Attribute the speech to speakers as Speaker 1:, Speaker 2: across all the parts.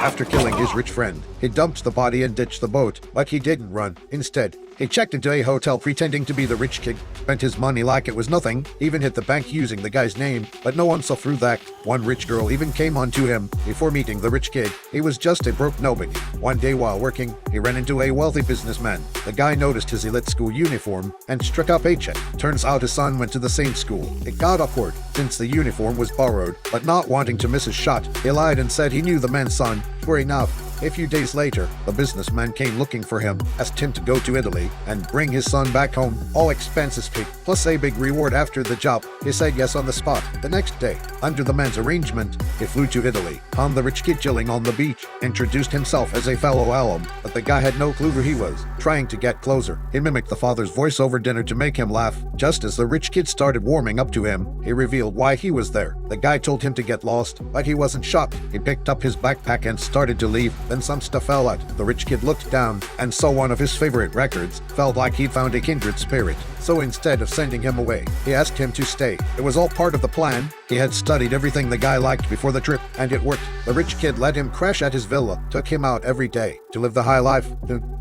Speaker 1: After killing his rich friend, he dumped the body and ditched the boat, but he didn't run. Instead, he checked into a hotel pretending to be the rich kid, spent his money like it was nothing, even hit the bank using the guy's name, but no one saw through that. One rich girl even came on to him before meeting the rich kid. He was just a broke nobody. One day while working, he ran into a wealthy businessman. The guy noticed his elite school uniform and struck up a check. Turns out his son went to the same school. It got awkward since the uniform was borrowed, but not wanting to miss his shot, he lied and said he knew the man's son. Sure enough, a few days later, the businessman came looking for him, asked him to go to Italy and bring his son back home, all expenses paid, plus a big reward after the job. He said yes on the spot. The next day, under the man's arrangement, he flew to Italy, found the rich kid chilling on the beach, introduced himself as a fellow alum, but the guy had no clue who he was. Trying to get closer, he mimicked the father's voice over dinner to make him laugh. Just as the rich kid started warming up to him, he revealed why he was there. The guy told him to get lost, but he wasn't shocked. He picked up his backpack and started to leave. Then some stuff fell out. The rich kid looked down and saw one of his favorite records. Felt like he'd found a kindred spirit. So instead of sending him away, he asked him to stay. It was all part of the plan. He had studied everything the guy liked before the trip, and it worked. The rich kid let him crash at his villa, took him out every day to live the high life.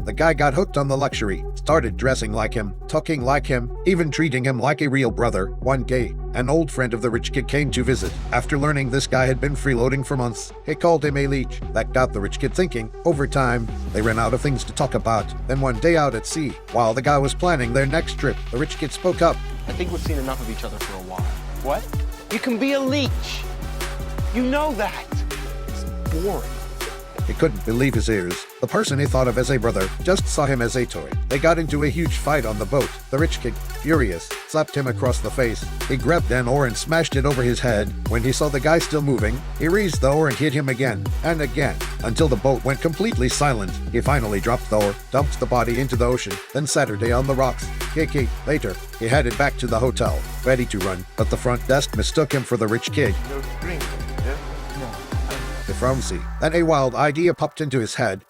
Speaker 1: The guy got hooked on the luxury, started dressing like him, talking like him, even treating him like a real brother. One day, an old friend of the rich kid came to visit. After learning this guy had been freeloading for months, he called him a leech. That got the rich kid thinking. Over time, they ran out of things to talk about. Then one day out at sea, while the guy was planning their next trip, the rich kid spoke up.
Speaker 2: I think we've seen enough of each other for a while. What? You can be a leech. You know that. It's boring.
Speaker 1: He couldn't believe his ears. The person he thought of as a brother just saw him as a toy. They got into a huge fight on the boat. The rich kid, furious, slapped him across the face. He grabbed an oar and smashed it over his head. When he saw the guy still moving, he raised the oar and hit him again and again until the boat went completely silent. He finally dropped the oar, dumped the body into the ocean, then Saturday on the rocks. Later, he headed back to the hotel, ready to run, but the front desk mistook him for the rich kid.
Speaker 2: No drink, yeah? No.
Speaker 1: The pharmacy. Then a wild idea popped into his head.